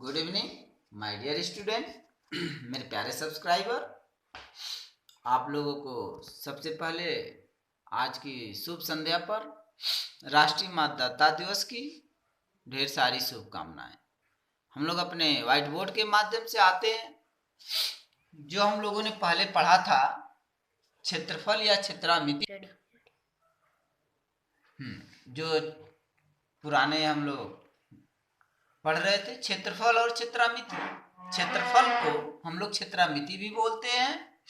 Good evening my dear student, मेरे प्यारे subscriber. आप लोगों को सबसे पहले आज की शुभ संध्या पर राष्ट्रीय मतदाता दिवस की ढेर सारी शुभकामनाएं। हम लोग अपने व्हाइट बोर्ड के माध्यम से आते हैं। जो हम लोगों ने पहले पढ़ा था क्षेत्रफल या क्षेत्रामिति, जो पुराने हम लोग पढ़ रहे थे क्षेत्रफल और क्षेत्रामिति। क्षेत्रफल को हम लोग क्षेत्रामिति भी बोलते हैं,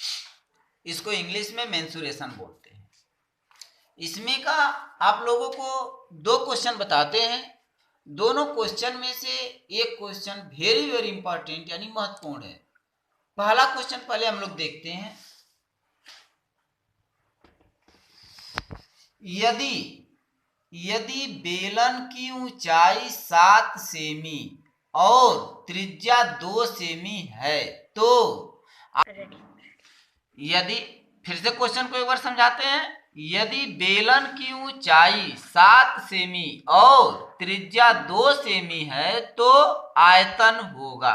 इसको इंग्लिश में मेंसुरेशन बोलते हैं। इसमें का आप लोगों को दो क्वेश्चन बताते हैं। दोनों क्वेश्चन में से एक क्वेश्चन वेरी वेरी इंपॉर्टेंट यानी महत्वपूर्ण है। पहला क्वेश्चन पहले हम लोग देखते हैं। यदि बेलन की ऊंचाई 7 सेमी और त्रिज्या 2 सेमी है तो फिर से क्वेश्चन को एक बार समझाते हैं। यदि बेलन की ऊंचाई 7 सेमी और त्रिज्या 2 सेमी है तो आयतन होगा।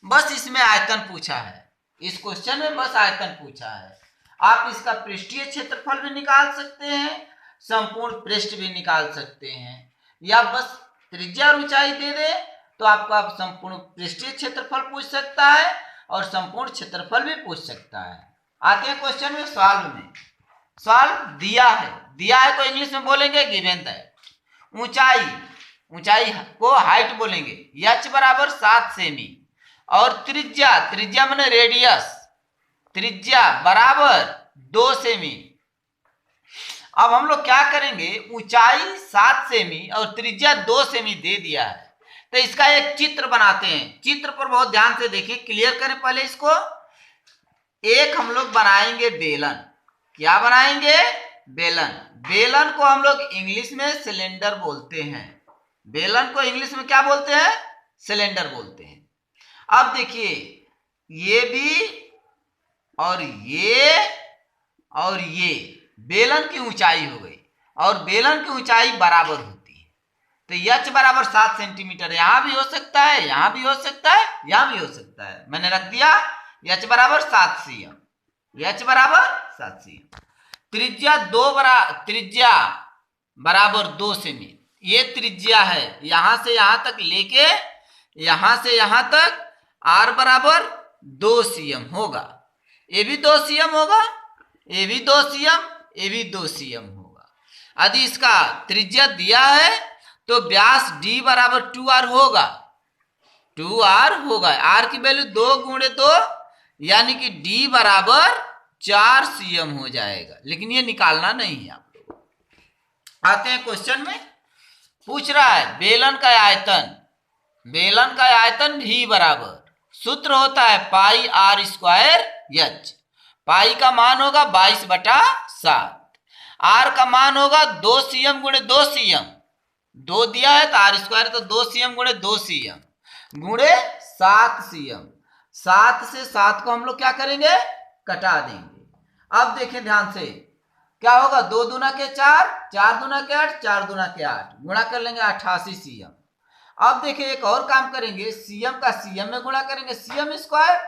बस इसमें आयतन पूछा है, इस क्वेश्चन में बस आयतन पूछा है। आप इसका पृष्ठीय क्षेत्रफल भी निकाल सकते हैं, संपूर्ण पृष्ठ भी निकाल सकते हैं, या बस त्रिज्या और ऊंचाई दे दे तो आपका संपूर्ण पृष्ठीय क्षेत्रफल पूछ सकता है और संपूर्ण क्षेत्रफल भी पूछ सकता है। आते हैं क्वेश्चन में। सॉल्व दिया है को इंग्लिश में बोलेंगे गिवन दैट। ऊंचाई को हाइट बोलेंगे, h बराबर 7 सेमी और त्रिज्या माने रेडियस, त्रिज्या बराबर 2 सेमी। अब हम लोग क्या करेंगे, ऊंचाई 7 सेमी और त्रिज्या 2 सेमी दे दिया है तो इसका एक चित्र बनाते हैं। चित्र पर बहुत ध्यान से देखिए, क्लियर करें पहले इसको। एक हम लोग बनाएंगे बेलन। क्या बनाएंगे? बेलन को हम लोग इंग्लिश में सिलेंडर बोलते हैं। बेलन को इंग्लिश में क्या बोलते हैं? सिलेंडर बोलते हैं। अब देखिए, ये भी और ये बेलन की ऊंचाई हो गई और बेलन की ऊंचाई बराबर होती है तो h बराबर 7 सेंटीमीटर। यहां भी हो सकता है, यहां भी हो सकता है, यहां भी हो सकता है। मैंने रख दिया h बराबर 7 cm, h बराबर 7 cm। त्रिज्या बराबर 2 सेमी। ये त्रिज्या है, यहां से यहां तक लेके यहां से यहां तक r बराबर 2 cm होगा। ये भी 2 cm होगा, ये भी 2 cm, ये भी 2 cm होगा। यदि इसका त्रिज्या दिया है तो व्यास d बराबर 2r होगा। 2r होगा, r की वैल्यू 2 गुणे 2 यानी कि d बराबर 4 cm हो जाएगा। लेकिन ये निकालना नहीं है आप लोग। आते हैं क्वेश्चन में। पूछ रहा है बेलन का आयतन v बराबर, सूत्र होता है पाई r स्क्वायर h। पाई का मान होगा 22/7, r का मान होगा 2 cm गुणे 2 cm। 2 दिया है तो r स्क्वायर तो 2 cm गुणे 2 cm गुणे 7 cm। 7 से 7 को हम लोग क्या करेंगे? कटा देंगे। अब देखें ध्यान से, क्या होगा? 2 दूना के 4, 4 दूना के 8, 4 दूना के 8, गुणा कर लेंगे 88 cm। अब देखिए एक और काम करेंगे, cm का cm में गुणा करेंगे cm स्क्वायर,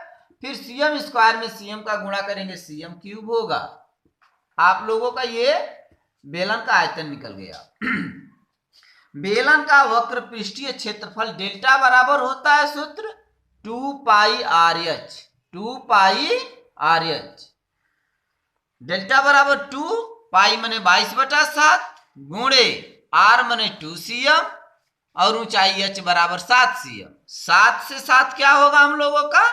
फिर cm स्क्वायर में cm का गुणा करेंगे cm क्यूब होगा। आप लोगों का ये बेलन का आयतन निकल गया। बेलन का वक्र पृष्ठीय क्षेत्रफल डेल्टा बराबर होता है सूत्र 2 पाई RH। 2 पाई RH, डेल्टा बराबर 2 पाई माने 22/7 गुणे r माने 2 cm और ऊंचाई h बराबर 7 cm। 7 से 7 क्या होगा? हम लोगों का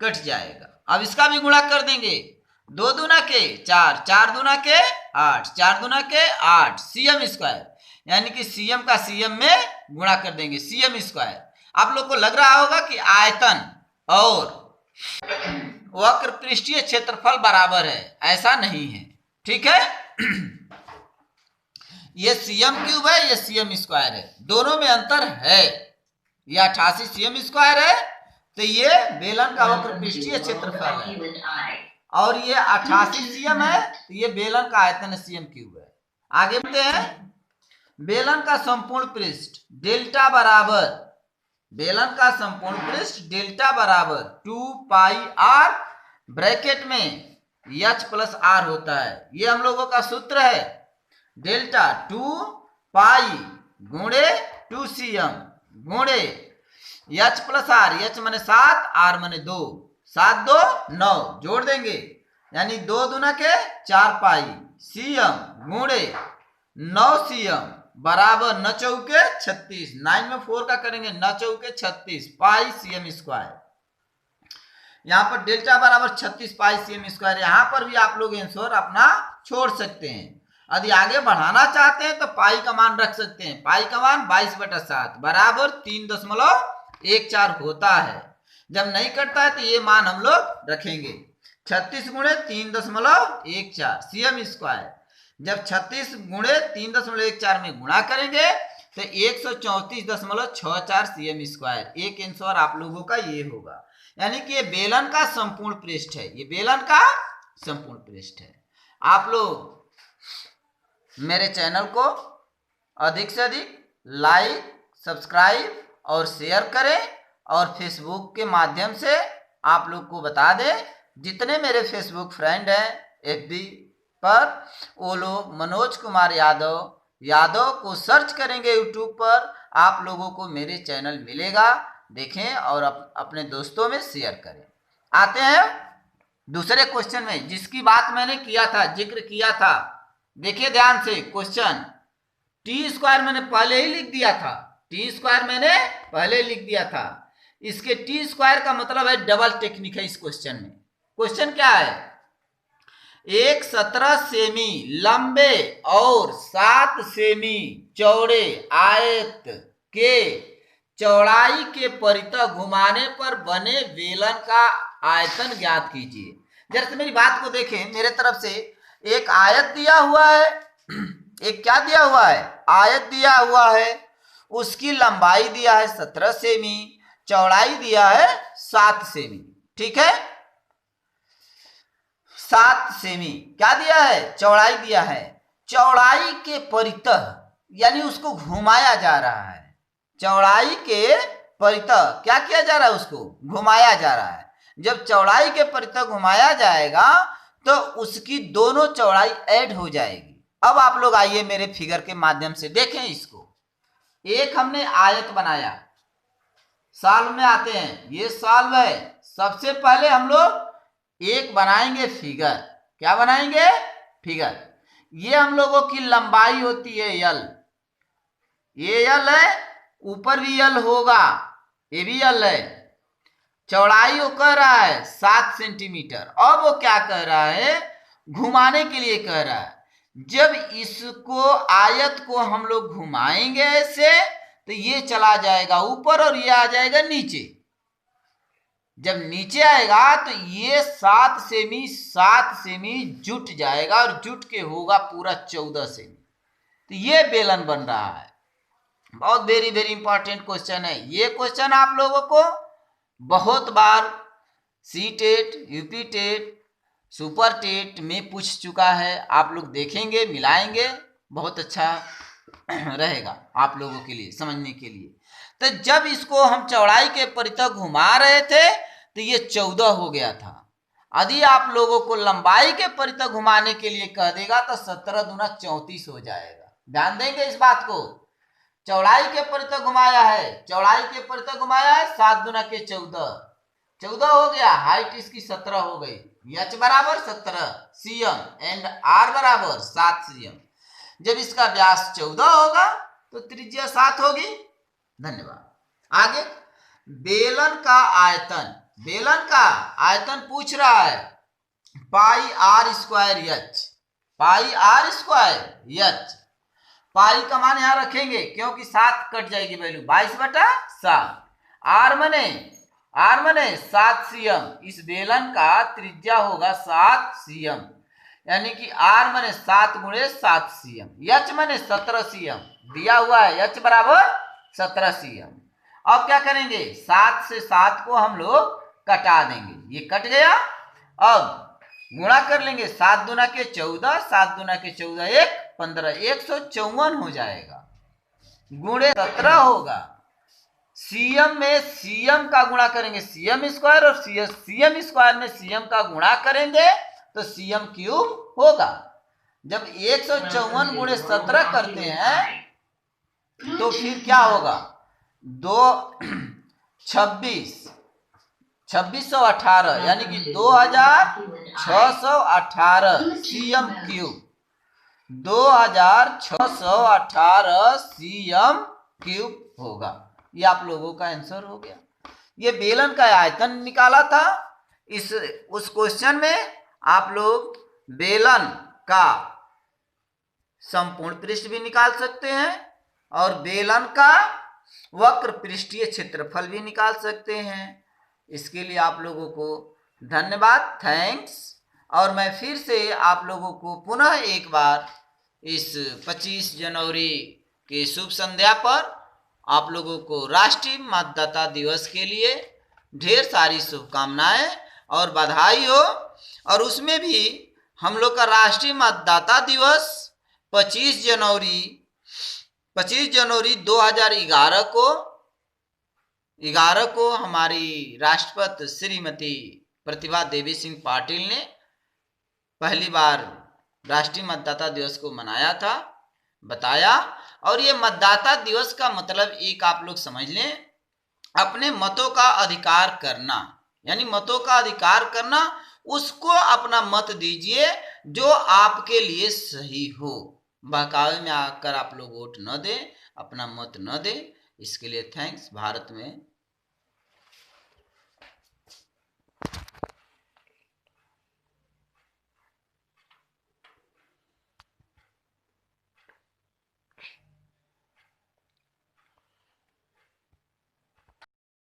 कट जाएगा। अब इसका भी गुणा कर देंगे। 2 दूना के 4, 4 दूना के 8, 4 दूना के 8 cm स्क्वायर, यानी कि cm का cm में गुणा कर देंगे cm स्क्वायर। आप लोग को लग रहा होगा कि आयतन और वक्र पृष्ठीय क्षेत्रफल बराबर है, ऐसा नहीं है। ठीक है, ये cm क्यूब है, ये cm स्क्वायर है, दोनों में अंतर है। ये 88 cm स्क्वायर है तो ये बेलन का वक्र पृष्ठीय क्षेत्रफल है और ये 88 cm है तो ये बेलन का आयतन cm क्यूब है। आगे बढ़ते हैं। बेलन का संपूर्ण पृष्ठ डेल्टा बराबर बेलन का संपूर्ण पृष्ठ डेल्टा बराबर 2 पाई आर ब्रैकेट में एच प्लस आर होता है। ये हम लोगों का सूत्र है। डेल्टा 2 पाई गुणे 2cm गुणे एच प्लस आर। एच माने 7, आर माने 2, 7 2 9 जोड़ देंगे यानी 2 दूना के 4 पाई cm गुणे 9 cm बराबर 9 चौके 36। 9 में 4 का करेंगे 9 चौके 36 पाई cm स्क्वायर। यहाँ पर डेल्टा बराबर 36 पाई cm स्क्वायर। यहाँ पर भी आप लोग आंसर अपना छोड़ सकते हैं। यदि आगे बढ़ाना चाहते हैं तो पाई का मान रख सकते हैं। पाई का मान 22/7 बराबर 3.14 होता है। जब नहीं करता है तो ये मान हम लोग रखेंगे 36 गुणे 3.14 cm स्क्वायर। जब 36 गुणे 3.14 में गुणा करेंगे तो 134.64 cm स्क्वायर। एक आंसर आप लोगों का ये होगा। यानी कि ये बेलन का संपूर्ण पृष्ठ है। ये बेलन का संपूर्ण पृष्ठ है। आप लोग मेरे चैनल को अधिक से अधिक लाइक, सब्सक्राइब और शेयर करें और फेसबुक के माध्यम से आप लोग को बता दें। जितने मेरे फेसबुक फ्रेंड हैं FB पर, वो लोग मनोज कुमार यादव को सर्च करेंगे यूट्यूब पर, आप लोगों को मेरे चैनल मिलेगा। देखें और अपने दोस्तों में शेयर करें। आते हैं दूसरे क्वेश्चन में जिसकी बात मैंने किया था, जिक्र किया था। देखिए ध्यान से क्वेश्चन। टी स्क्वायर मैंने पहले ही लिख दिया था। टी स्क्वायर मैंने पहले लिख दिया था। इसके टी स्क्वायर का मतलब है डबल टेक्निक है इस क्वेश्चन में। क्वेश्चन क्या है? एक 17 सेमी लंबे और 7 सेमी चौड़े आयत के चौड़ाई के परितः घुमाने पर बने बेलन का आयतन ज्ञात कीजिए। जरा से मेरी बात को देखें। मेरे तरफ से एक आयत दिया हुआ है, एक क्या दिया हुआ है? आयत दिया हुआ है। उसकी लंबाई दिया है 17 सेमी, चौड़ाई दिया है 7 सेमी। ठीक है, 7 सेमी क्या दिया है? चौड़ाई दिया है। चौड़ाई के परितः यानी उसको घुमाया जा रहा है। चौड़ाई के परितः क्या किया जा रहा है? उसको घुमाया जा रहा है। जब चौड़ाई के परितः घुमाया जाएगा तो उसकी दोनों चौड़ाई ऐड हो जाएगी। अब आप लोग आइए मेरे फिगर के माध्यम से देखें इसको। एक हमने आयत बनाया। सॉल्व में आते हैं। ये सॉल्व है। सबसे पहले हम लोग एक बनाएंगे फिगर। क्या बनाएंगे? फिगर। ये हम लोगों की लंबाई होती है यल। ये यल है, ऊपर भी यल होगा, ये भी यल है। चौड़ाई वो कह रहा है 7 सेंटीमीटर। अब वो क्या कह रहा है? घुमाने के लिए कह रहा है। जब इसको आयत को हम लोग घुमाएंगे ऐसे तो ये चला जाएगा ऊपर और ये आ जाएगा नीचे। जब नीचे आएगा तो ये 7 सेमी जुट जाएगा और जुट के होगा पूरा 14 सेमी। तो ये बेलन बन रहा है। बहुत वेरी वेरी इंपॉर्टेंट क्वेश्चन है। ये क्वेश्चन आप लोगों को बहुत बार सी-टेट, यूपी-टेट, सुपर टेट में पूछ चुका है। आप लोग देखेंगे, मिलाएंगे, बहुत अच्छा रहेगा आप लोगों के लिए समझने के लिए। तो जब इसको हम चौड़ाई के परितः घुमा रहे थे तो ये 14 हो गया था। यदि आप लोगों को लंबाई के परितः घुमाने के लिए कह देगा तो 17 दूना 34 हो जाएगा। ध्यान देंगे इस बात को। चौड़ाई के परितः घुमाया है, चौड़ाई के परितः घुमाया है 7 दूना के 14 हो गया। हाइट इसकी 17 हो गई। एच बराबर 17 cm एंड आर बराबर 7 cm। जब इसका व्यास 14 होगा तो त्रिज्या 7 होगी। धन्यवाद। आगे बेलन का आयतन। बेलन का आयतन पूछ रहा है pi r square h. Pi r square h. Pi का मान यहां रखेंगे क्योंकि 7 कट जाएगी वैल्यू। 22/7। आर मने 7 cm। इस बेलन का त्रिज्या होगा 7 cm यानी कि आर मने 7 गुणे 7 cm। एच मने 17 cm दिया हुआ है। एच बराबर 17 cm। अब क्या करेंगे? 7 से 7 को हम लोग कटा देंगे। ये कट गया। अब गुणा कर लेंगे। 7 दूना के 14, 7 दूना के 14 1 15, 154 हो जाएगा। गुणे 17 होगा। सीएम में सीएम का गुणा करेंगे सीएम स्क्वायर और सीएम स्क्वायर में सीएम का गुणा करेंगे तो सीएम क्यूब होगा। जब 154 गुणे 17 करते हैं तो फिर क्या होगा, 2618 यानी कि 2618 सीएम क्यूब, 2618 सीएम क्यूब होगा। ये आप लोगों का आंसर हो गया। ये बेलन का आयतन निकाला था। उस क्वेश्चन में आप लोग बेलन का संपूर्ण पृष्ठ भी निकाल सकते हैं और बेलन का वक्र पृष्ठीय क्षेत्रफल भी निकाल सकते हैं। इसके लिए आप लोगों को धन्यवाद, थैंक्स। और मैं फिर से आप लोगों को पुनः एक बार इस 25 जनवरी की शुभ संध्या पर आप लोगों को राष्ट्रीय मतदाता दिवस के लिए ढेर सारी शुभकामनाएं और बधाई हो। और उसमें भी हम लोग का राष्ट्रीय मतदाता दिवस 25 जनवरी 2011 को हमारी राष्ट्रपति श्रीमती प्रतिभा देवी सिंह पाटिल ने पहली बार राष्ट्रीय मतदाता दिवस को मनाया था, बताया। और ये मतदाता दिवस का मतलब एक आप लोग समझ लें, अपने मतों का अधिकार करना, यानी मतों का अधिकार करना, उसको अपना मत दीजिए जो आपके लिए सही हो। बहकावे में आकर आप लोग वोट न दें, अपना मत न दें। इसके लिए थैंक्स। भारत में